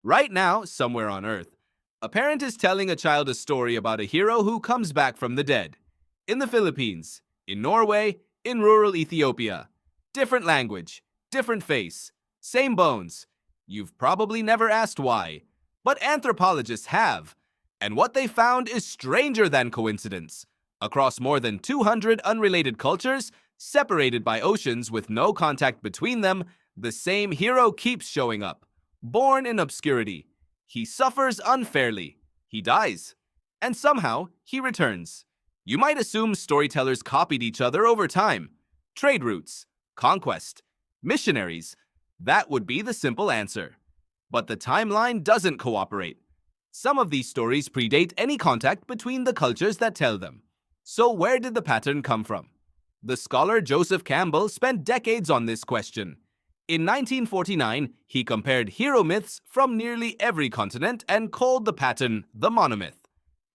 Right now, somewhere on Earth, a parent is telling a child a story about a hero who comes back from the dead. In the Philippines, in Norway, in rural Ethiopia. Different language, different face, same bones. You've probably never asked why, but anthropologists have. And what they found is stranger than coincidence. Across more than 200 unrelated cultures, separated by oceans with no contact between them, the same hero keeps showing up. Born in obscurity, he suffers unfairly, he dies, and somehow he returns. You might assume storytellers copied each other over time. Trade routes, conquest, missionaries. That would be the simple answer. But the timeline doesn't cooperate. Some of these stories predate any contact between the cultures that tell them. So where did the pattern come from? The scholar Joseph Campbell spent decades on this question. In 1949, he compared hero myths from nearly every continent and called the pattern the monomyth.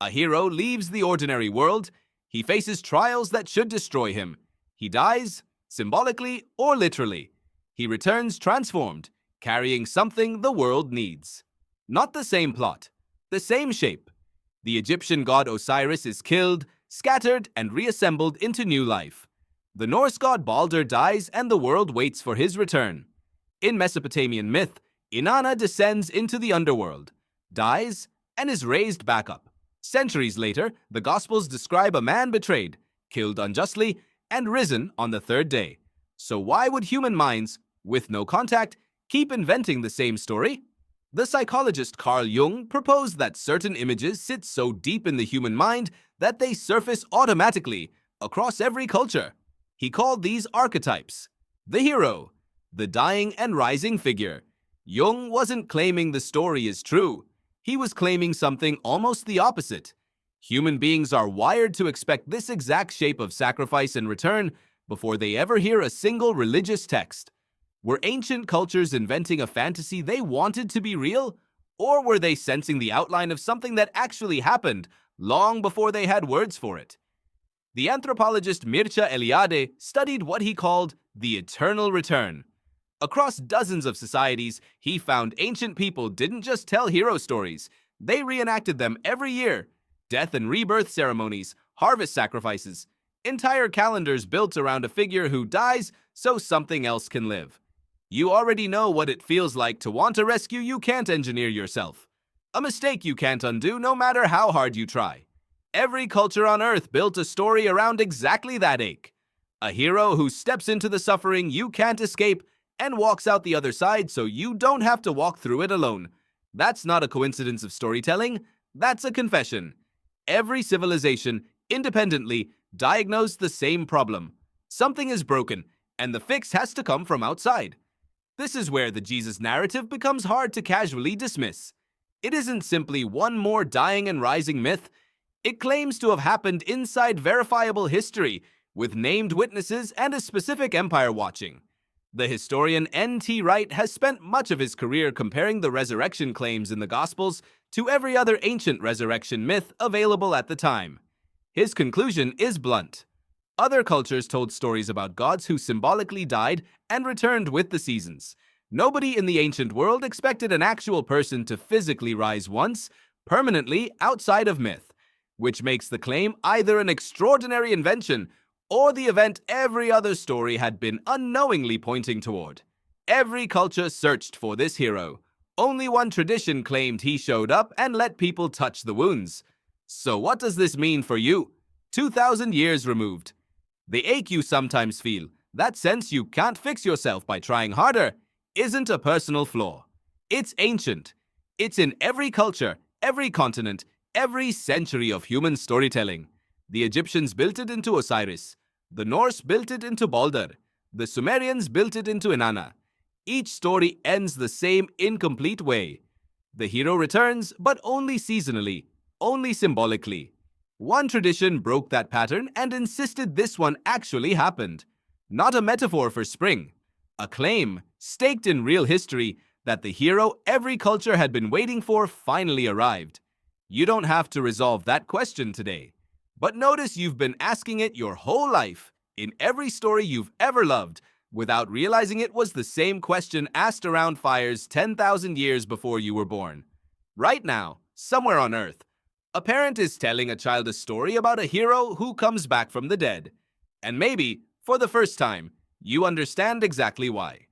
A hero leaves the ordinary world. He faces trials that should destroy him. He dies, symbolically or literally. He returns transformed, carrying something the world needs. Not the same plot, the same shape. The Egyptian god Osiris is killed, scattered, and reassembled into new life. The Norse god Baldr dies and the world waits for his return. In Mesopotamian myth, Inanna descends into the underworld, dies, and is raised back up. Centuries later, the Gospels describe a man betrayed, killed unjustly, and risen on the third day. So why would human minds, with no contact, keep inventing the same story? The psychologist Carl Jung proposed that certain images sit so deep in the human mind that they surface automatically across every culture. He called these archetypes. The hero, the dying and rising figure. Jung wasn't claiming the story is true. He was claiming something almost the opposite. Human beings are wired to expect this exact shape of sacrifice and return before they ever hear a single religious text. Were ancient cultures inventing a fantasy they wanted to be real? Or were they sensing the outline of something that actually happened long before they had words for it? The anthropologist Mircea Eliade studied what he called the eternal return. Across dozens of societies, he found ancient people didn't just tell hero stories, they reenacted them every year. Death and rebirth ceremonies, harvest sacrifices, entire calendars built around a figure who dies so something else can live. You already know what it feels like to want a rescue you can't engineer yourself. A mistake you can't undo no matter how hard you try. Every culture on Earth built a story around exactly that ache. A hero who steps into the suffering you can't escape and walks out the other side so you don't have to walk through it alone. That's not a coincidence of storytelling, that's a confession. Every civilization, independently, diagnosed the same problem. Something is broken, and the fix has to come from outside. This is where the Jesus narrative becomes hard to casually dismiss. It isn't simply one more dying and rising myth. It claims to have happened inside verifiable history, with named witnesses and a specific empire watching. The historian N.T. Wright has spent much of his career comparing the resurrection claims in the Gospels to every other ancient resurrection myth available at the time. His conclusion is blunt. Other cultures told stories about gods who symbolically died and returned with the seasons. Nobody in the ancient world expected an actual person to physically rise once, permanently outside of myth, which makes the claim either an extraordinary invention or the event every other story had been unknowingly pointing toward. Every culture searched for this hero. Only one tradition claimed he showed up and let people touch the wounds. So what does this mean for you? 2,000 years removed. The ache you sometimes feel, that sense you can't fix yourself by trying harder, isn't a personal flaw. It's ancient. It's in every culture, every continent, every century of human storytelling. The Egyptians built it into Osiris. The Norse built it into Baldr. The Sumerians built it into Inanna. Each story ends the same incomplete way. The hero returns, but only seasonally, only symbolically. One tradition broke that pattern and insisted this one actually happened. Not a metaphor for spring. A claim, staked in real history, that the hero every culture had been waiting for finally arrived. You don't have to resolve that question today. But notice you've been asking it your whole life. In every story you've ever loved, without realizing it was the same question asked around fires 10,000 years before you were born. Right now, somewhere on Earth, a parent is telling a child a story about a hero who comes back from the dead. And maybe, for the first time, you understand exactly why.